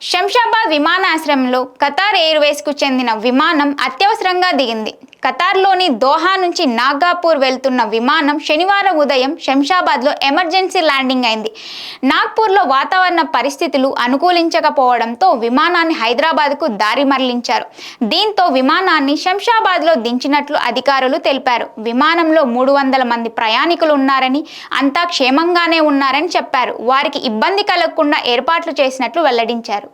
శంషాబాద్ విమానాశ్రయంలో ఖతార్ ఎయిర్వేస్కు చెందిన విమానం అత్యవసరంగా దిగింది. ఖతార్లోని దోహా నుంచి నాగ్పూర్ వెళ్తున్న విమానం శనివారం ఉదయం శంషాబాద్లో ఎమర్జెన్సీ ల్యాండింగ్ అయింది. నాగ్పూర్లో వాతావరణ పరిస్థితులు అనుకూలించకపోవడంతో విమానాన్ని హైదరాబాద్కు దారి మరలించారు. దీంతో విమానాన్ని శంషాబాద్లో దించినట్లు అధికారులు తెలిపారు. విమానంలో 300 మంది ప్రయాణికులు ఉన్నారని, అంతా క్షేమంగానే ఉన్నారని చెప్పారు. వారికి ఇబ్బంది కలగకుండా ఏర్పాట్లు చేసినట్లు వెల్లడించారు.